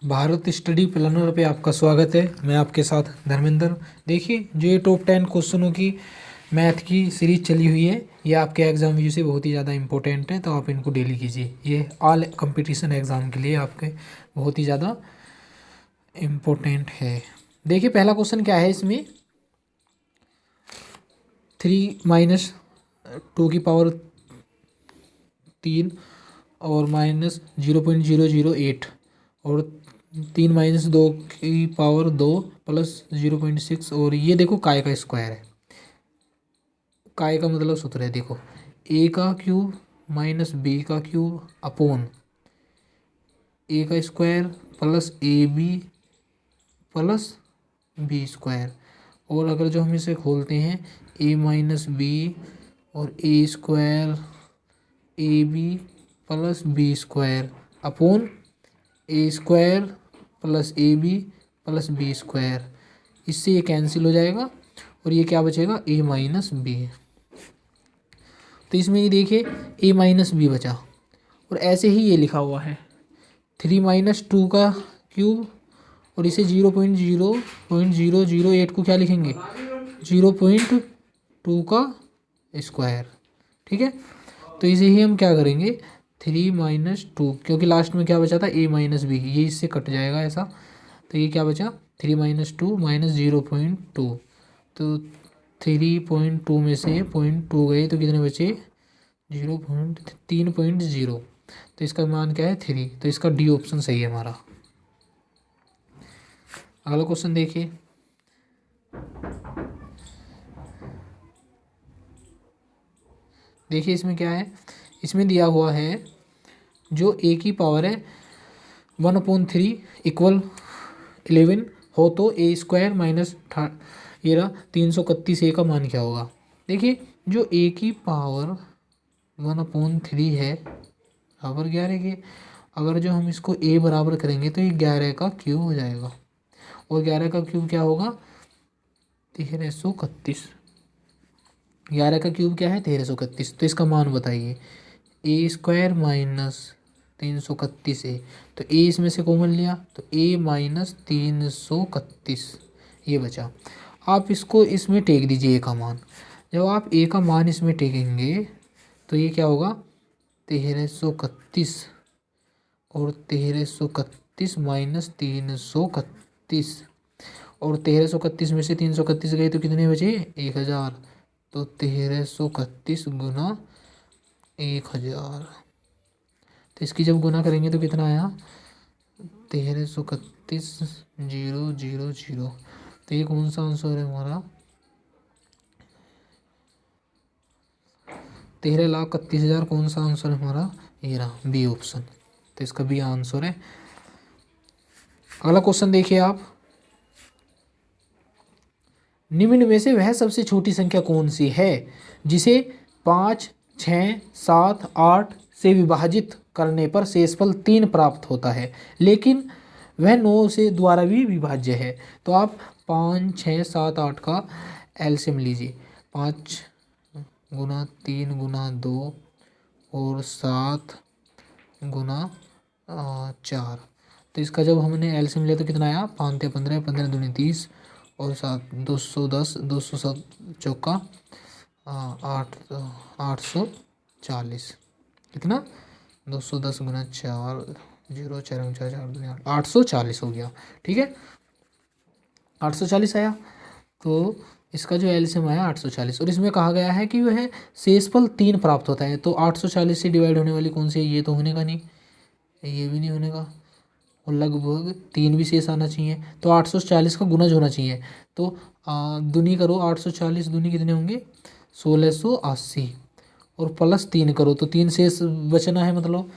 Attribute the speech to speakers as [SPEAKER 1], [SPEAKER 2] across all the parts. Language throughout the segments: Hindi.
[SPEAKER 1] भारत स्टडी प्लानर पे आपका स्वागत है। मैं आपके साथ धर्मेंद्र। देखिए, जो ये टॉप 10 क्वेश्चनों की मैथ की सीरीज चली हुई है, ये आपके एग्जाम व्यू से बहुत ही ज़्यादा इंपॉर्टेंट है, तो आप इनको डेली कीजिए। ये ऑल कंपटीशन एग्ज़ाम के लिए आपके बहुत ही ज़्यादा इम्पोर्टेंट है। देखिए, पहला क्वेश्चन क्या है इसमें, 3 - 2 की पावर 3 और -0.008 और 3 - 2 की पावर 2 प्लस 0.6। और ये देखो काय का स्क्वायर है। काय का मतलब सूत्र है, देखो ए का क्यूब माइनस बी का क्यूब अपॉन ए का square plus A B plus B square. और अगर जो हम इसे खोलते हैं, ए माइनस बी और A square A B plus B square upon A square plus A B plus B square. इससे ये कैंसिल हो जाएगा और ये क्या बचेगा, ए माइनस बी। तो इसमें ये देखिए ए माइनस बी बचा, और ऐसे ही ये लिखा हुआ है 3 - 2 का क्यूब, और इसे 0.008 को क्या लिखेंगे, 0.2 का स्क्वायर। ठीक है, तो इसे ही हम क्या करेंगे, 3 - 2, क्योंकि लास्ट में क्या बचा था, ए माइनस बी, ये इससे कट जाएगा ऐसा। तो ये क्या बचा, 3 - 2 माइनस 0.2। तो 3.2 में से 0.2 गए तो कितने बचे, 3.0। तो इसका मान क्या है, 3। तो इसका डी ऑप्शन सही है हमारा। अगला क्वेश्चन देखिए, देखिए इसमें क्या है, इसमें दिया हुआ है जो ए की पावर है 1/3 इक्वल 11 हो तो ए स्क्वायर माइनस 331 ए का मान क्या होगा। देखिए, जो ए की पावर 1/3 है बराबर 11 के, अगर जो हम इसको ए बराबर करेंगे तो ये 11 का क्यूब हो जाएगा, और 11 का क्यूब क्या होगा, 1331। 11 का क्यूब क्या है, 1331। तो इसका मान बताइए, ए स्क्वायर माइनस 331 है, तो ए इसमें से कॉमन लिया तो ए माइनस 331 ये बचा। आप इसको इसमें टेक दीजिए ए का मान। जब आप ए का मान इसमें टेकेंगे तो ये क्या होगा, 1331 और 1331 माइनस 331, और 1331 में से 331 गए तो कितने बचे, 1000। तो 1331 गुना 1000, तो इसकी जब गुना करेंगे तो कितना आया, 1331,000। तो ये कौन सा आंसर है हमारा, 13,31,000 कौन सा आंसर है हमारा, ये रहा बी ऑप्शन। तो इसका बी आंसर है। अगला क्वेश्चन देखिए आप, निम्न में से वह सबसे छोटी संख्या कौन सी है जिसे 5, 6, 7, 8 से विभाजित करने पर शेषफल 3 प्राप्त होता है, लेकिन वह 9 से द्वारा भी विभाज्य है। तो आप 5, 6, 7, 8 का एलसीएम लीजिए। 5 गुना 3 गुना 2 और 7 गुना 4। तो इसका जब हमने एलसीएम लिया तो कितना आया, 5 × 15, 15 दूनी 30 और 7 210, 207 चौका 840, कितना, 210 गुना 4, 0 4 4 4 दूनी 8, 840 हो गया। ठीक है, 840 आया। तो इसका जो एलसीएम आया 840, और इसमें कहा गया है कि वह शेषफल 3 प्राप्त होता है। तो 840 से डिवाइड होने वाली कौन सी है, ये तो होने का नहीं, ये भी नहीं होने का, और लगभग 3 भी शेष आना चाहिए। तो 840 का गुणज होना चाहिए। तो दूनी करो, 840 दूनी कितने होंगे, 1680, और प्लस 3 करो तो 3 शेष बचना है, मतलब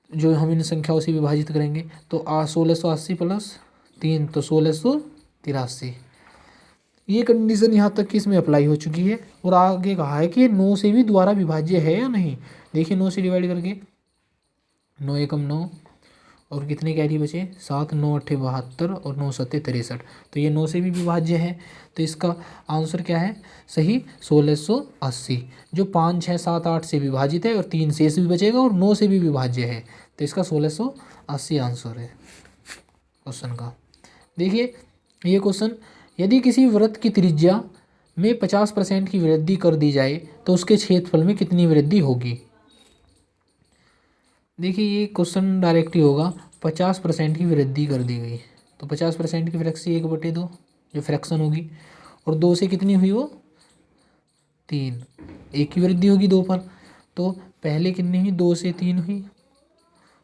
[SPEAKER 1] जो हम इन संख्याओं से विभाजित करेंगे। तो 1680 प्लस 3 तो 1683। ये कंडीशन यहाँ तक कि इसमें अप्लाई हो चुकी है, और आगे कहा है कि ये 9 से भी द्वारा विभाज्य है या नहीं। देखिए 9 से डिवाइड करके, 9 एकम 9 और कितने कैरी बचे 7, 9 अट्ठे 72 और 9 सत्ते 63। तो ये 9 से भी विभाज्य है, तो इसका आंसर क्या है सही 1680। जो 5, 6, 7, 8 से विभाजित है और 3 शेष भी बचेगा और 9 से भी विभाज्य है, तो इसका 1680 आंसर है क्वेश्चन का। देखिए ये क्वेश्चन, यदि किसी वृत्त की त्रिज्या में 50% की वृद्धि कर दी जाए तो उसके क्षेत्रफल में कितनी वृद्धि होगी। देखिए ये क्वेश्चन डायरेक्ट ही होगा, 50% की वृद्धि कर दी गई तो 50% की फ्रैक्शन 1/2 जो फ्रैक्शन होगी, और 2 से कितनी हुई वो 3, 1 की वृद्धि होगी 2 पर। तो पहले कितनी हुई 2 से 3 हुई,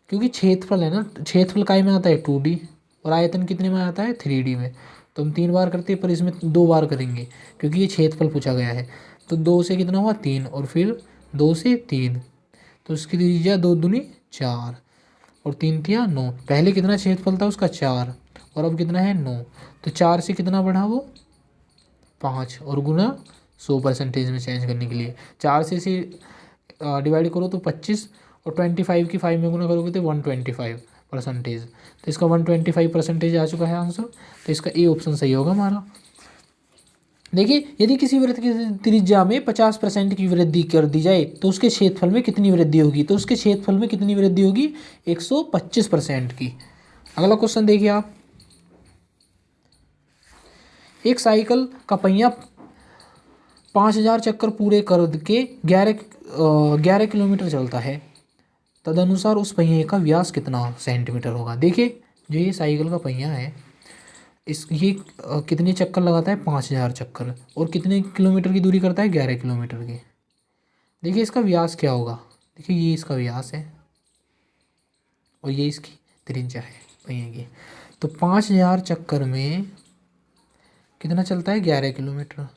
[SPEAKER 1] क्योंकि क्षेत्रफल है ना, क्षेत्रफल काय में आता है 2D और आयतन कितने में आता है 3D में। तो हम 3 बार करते हैं पर इसमें 2 बार करेंगे क्योंकि ये क्षेत्रफल पूछा गया है। तो 2 से कितना हुआ 3 और फिर 2 से 3, तो इसकी त्रिज्या 2 दूनी 4 और 3 तिया 9। पहले कितना क्षेत्रफल था उसका 4 और अब कितना है 9, तो 4 से कितना बढ़ा वो 5 और गुना 100% में चेंज करने के लिए 4 से इसे डिवाइड करो तो 25 और 25 की 5 में गुना करोगे तो 125%। तो इसका 125% आ चुका है आंसर, तो इसका ए ऑप्शन सही होगा हमारा। देखिए यदि किसी वृत्त की त्रिज्या में 50% की वृद्धि कर दी जाए तो उसके क्षेत्रफल में कितनी वृद्धि होगी, तो उसके क्षेत्रफल में कितनी वृद्धि होगी 125% की। अगला क्वेश्चन देखिए आप, एक साइकिल का पहिया 5000 चक्कर पूरे करके 11 किलोमीटर चलता है, तदनुसार उस पहिए का व्यास कितना सेंटीमीटर होगा। देखिए जो ये साइकिल का पहिया है ये कितने चक्कर लगाता है 5000 चक्कर और कितने किलोमीटर की दूरी करता है 11 किलोमीटर की। देखिए इसका व्यास क्या होगा, देखिए ये इसका व्यास है और ये इसकी त्रिज्या है पहिए की। तो 5000 चक्कर में कितना चलता है 11 किलोमीटर,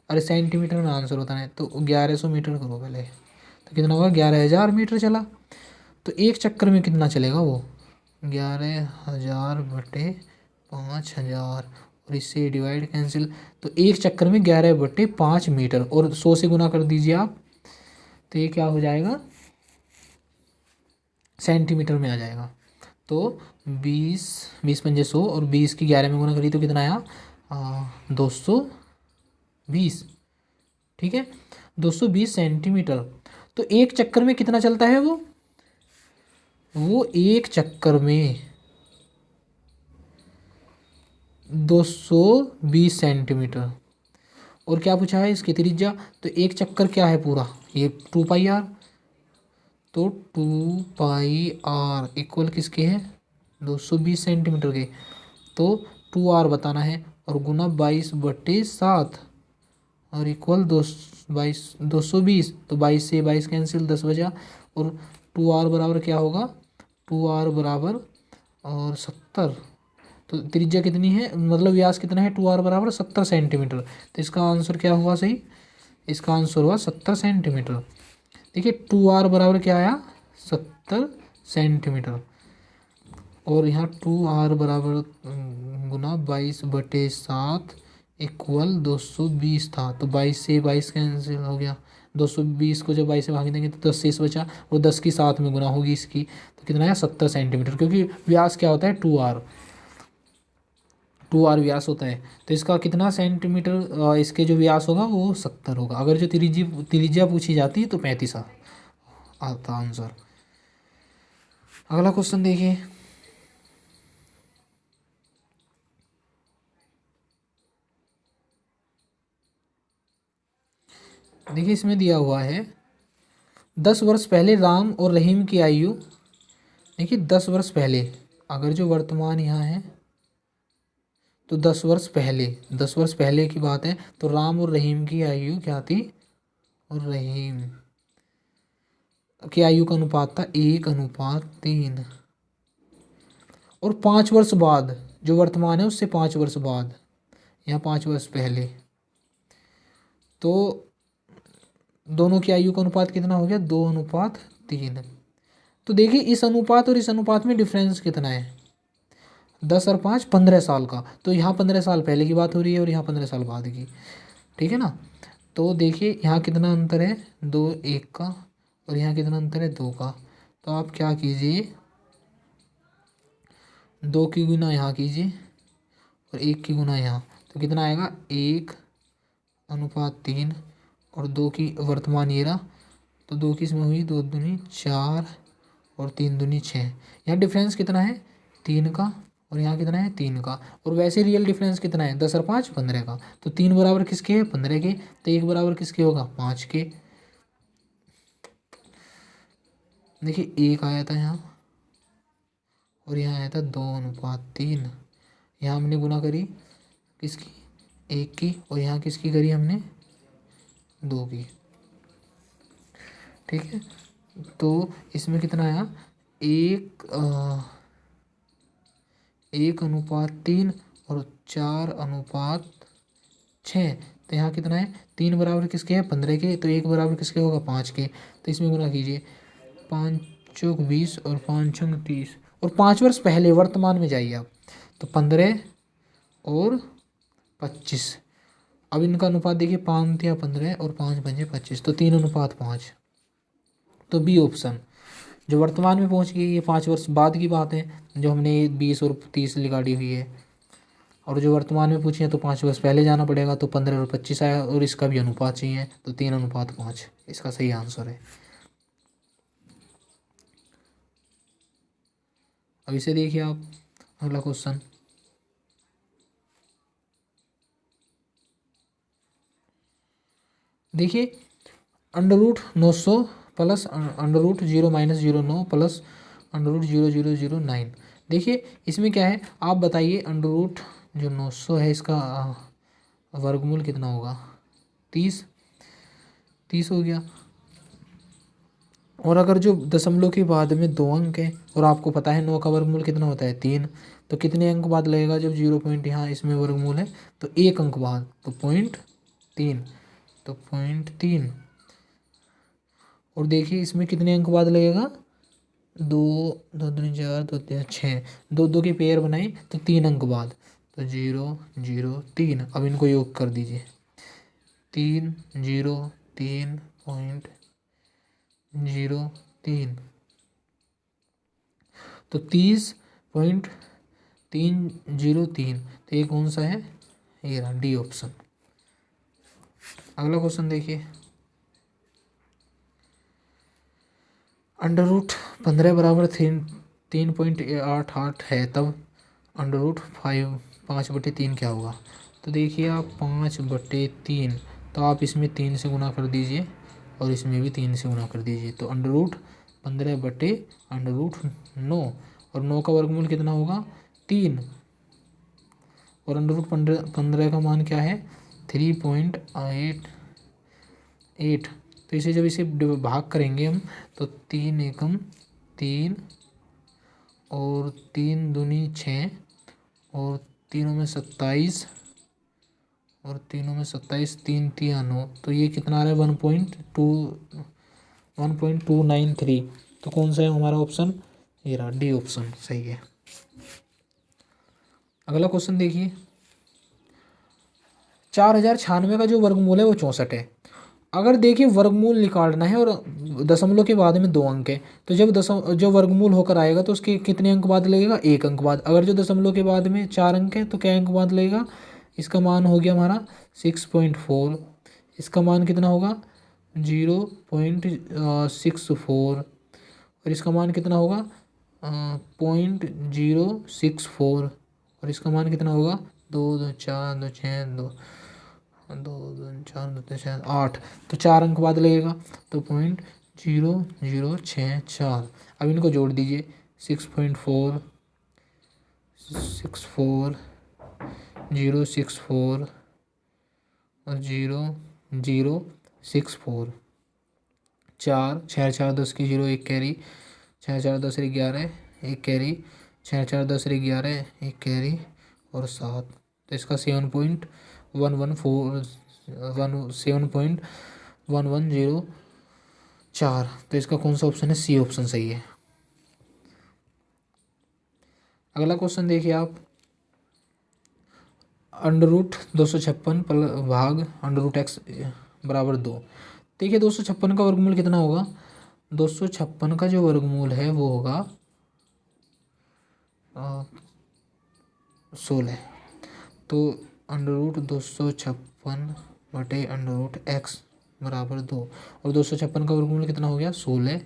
[SPEAKER 1] अरे सेंटीमीटर में आंसर होता है तो 1100 मीटर करो पहले, तो कितना होगा 11000 मीटर चला। तो एक चक्कर में कितना चलेगा वो 11000 बटे 5000 और इससे डिवाइड कैंसिल, तो एक चक्कर में 11/5 मीटर और 100 से गुना कर दीजिए आप, तो ये क्या हो जाएगा सेंटीमीटर में आ जाएगा। तो 20 पंजे 100 और 20 की 11 में गुना करी तो कितना आया 220, ठीक है 220 सेंटीमीटर। तो एक चक्कर में कितना चलता है वो एक चक्कर में 220 सेंटीमीटर। और क्या पूछा है इसकी त्रिज्या, तो एक चक्कर क्या है पूरा ये 2πr, तो 2πr इक्वल किसके है 220 सेंटीमीटर के, तो 2r बताना है और गुना 22/7 और इक्वल 220। तो 22 से 22 कैंसिल 10 बजा, और 2r बराबर क्या होगा 2r बराबर और 70। तो त्रिज्या कितनी है मतलब व्यास कितना है 2r बराबर 70 सेंटीमीटर। तो इसका आंसर क्या हुआ सही, इसका आंसर हुआ 70 सेंटीमीटर। देखिए 2r बराबर क्या आया 70 सेंटीमीटर और यहाँ 2r बराबर गुना 22/7 इक्वल 220 था, तो 22 से 22 कैंसिल हो गया, 220 को जब 22 से भाग देंगे तो 10 शेष बचा और 10 की 7 में गुना होगी इसकी, तो कितना आया 70 सेंटीमीटर, क्योंकि व्यास क्या होता है 2r व्यास होता है। तो इसका कितना सेंटीमीटर इसके जो व्यास होगा वो 70 होगा। अगर जो त्रिज्या पूछी जाती है तो 35 आता आंसर। अगला क्वेश्चन देखिए, देखिए इसमें दिया हुआ है 10 वर्ष पहले राम और रहीम की आयु, देखिए 10 वर्ष पहले, अगर जो वर्तमान यहाँ है तो 10 वर्ष पहले की बात है, तो राम और रहीम की आयु क्या थी, और रहीम की आयु का अनुपात था 1:3। और 5 वर्ष बाद जो वर्तमान है उससे 5 वर्ष बाद, यहाँ 5 वर्ष पहले, तो दोनों की आयु का अनुपात कितना हो गया 2:3। तो देखिए इस अनुपात और इस अनुपात में डिफरेंस कितना है 10 और 5 15 साल का, तो यहाँ 15 साल पहले की बात हो रही है और यहाँ 15 साल बाद की, ठीक है ना। तो देखिए यहाँ कितना अंतर है 2 1 का और यहाँ कितना अंतर है 2 का। तो आप क्या कीजिए 2 की गुना यहाँ कीजिए और 1 की गुना यहाँ, तो कितना आएगा 1:3 और 2 की वर्तमान ये रहा, तो 2 की इसमें हुई 2 दूनी 4 और 3 दूनी 6। यहाँ डिफरेंस कितना है 3 का और यहाँ कितना है 3 का, और वैसे रियल डिफरेंस कितना है 10 और 5 15 का। तो 3 बराबर किसके है 15 के, तो 1 बराबर किसके होगा 5 के। देखिए 1 आया था यहाँ और यहाँ आया था 2:3। यहाँ हमने गुना करी किसकी 1 की और यहाँ किसकी करी हमने 2 की। ठीक है, तो इसमें कितना आया 1:3 और 4:6। तो यहाँ कितना है 3 बराबर किसके है 15 के, तो 1 बराबर किसके होगा 5 के। तो इसमें गुना कीजिए 5 चौक 20 और 5 छंग 30 और 5 वर्ष पहले वर्तमान में जाइए आप, तो 15 और 25। अब इनका अनुपात देखिए 5 या 15 और 5 पंजे 25, तो 3:5। तो बी ऑप्शन जो वर्तमान में पहुंच गई, ये 5 वर्ष बाद की बात है, जो हमने 20 और 30 निकाली हुई है। और जो वर्तमान में पूछी है तो 5 वर्ष पहले जाना पड़ेगा, तो 15 और 25 आया, और इसका भी अनुपात चाहिए, तो 3:5 इसका सही आंसर है। अब इसे देखिए आप, अगला क्वेश्चन। देखिए √900 प्लस √0 - 09 प्लस √0009। देखिए इसमें क्या है आप बताइए, अंडर जो 900 है इसका वर्गमूल कितना होगा 30 हो गया। और अगर जो दशमलव के बाद में 2 अंक है और आपको पता है 9 का वर्गमूल कितना होता है 3, तो कितने अंक बाद लगेगा जब 0 पॉइंट यहाँ इसमें वर्गमूल है, तो 1 अंक बाद, तो 0.3, तो 0.3। और देखिए इसमें कितने अंक बाद लगेगा 2 2 दूनी 4 2 3 6, 2 2 के पेयर बनाए तो 3 अंक बाद, तो 0 0 3। अब इनको योग कर दीजिए 3 0 3.03, तो 30.303। तो ये कौन सा है, ये रहा डी ऑप्शन। अगला क्वेश्चन देखिए, √15 बराबर 3.88 है, तब √5/3 क्या होगा। तो देखिए आप 5/3, तो आप इसमें 3 से गुना कर दीजिए और इसमें भी 3 से गुना कर दीजिए, तो √15/√9, और 9 का वर्गमूल कितना होगा 3, और √15 का मान क्या है 3.88। तो इसे जब इसे भाग करेंगे हम, तो 3 एकम 3 और 3 दूनी 6 और तीनों में 27 और तीनों में 27, 3 3 9, तो ये कितना आ रहा है 1.293। तो कौन सा है हमारा ऑप्शन, ये रहा डी ऑप्शन सही है। अगला क्वेश्चन देखिए, 4096 का जो वर्गमूल है वो 64 है। अगर देखिए वर्गमूल निकालना है और दशमलव के बाद में 2 अंक है, तो जब जो वर्गमूल होकर आएगा तो उसके कितने अंक बाद लगेगा 1 अंक बाद। अगर जो दशमलव के बाद में 4 अंक है तो क्या अंक बाद लगेगा, इसका मान हो गया हमारा 6.4, इसका मान कितना होगा 0.64, और इसका मान कितना होगा 0.064, और इसका मान कितना होगा 2 2 4 2 6 2 2 2 4 2 6 8, तो 4 अंक बाद लगेगा, तो 0.0064। अब इनको जोड़ दीजिए 6.4 64 064 और 0064, 4 6 4 10 की 0 1 कैरी, 6 4 10 11 1 कैरी, 6 4 10 11 1 कैरी और 7, तो इसका 7.1104, तो इसका कौन सा ऑप्शन है, सी ऑप्शन सही है। अगला क्वेश्चन देखिए आप, √256 भाग √x बराबर 2। देखिए 256 का वर्गमूल कितना होगा, 256 का जो वर्गमूल है वो होगा 16। तो अंडर रूट 256 बटे अंडर रूट एक्स बराबर 2, और 256 का वर्गमूल कितना हो गया 16,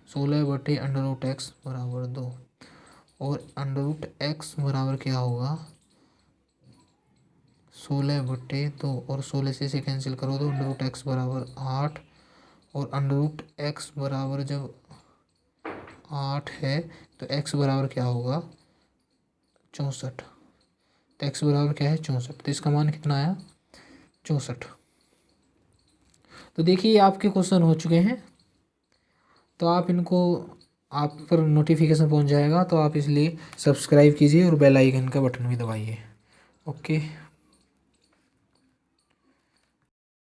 [SPEAKER 1] 16 बटे अंडर रूट एक्स बराबर 2, और अंडर रूट एक्स बराबर क्या होगा 16 बटे 2, और 16 से इसे कैंसिल करो तो अंडर रूट एक्स बराबर 8, और अंडर रूट एक्स बराबर जब 8 है तो एक्स बराबर क्या होगा 64। तो एक्स बराबर क्या है 64, तो इसका मान कितना आया 64। तो देखिए ये आपके क्वेश्चन हो चुके हैं, तो आप इनको, आप पर नोटिफिकेशन पहुंच जाएगा, तो आप इसलिए सब्सक्राइब कीजिए और बेल आइकन का बटन भी दबाइए। ओके।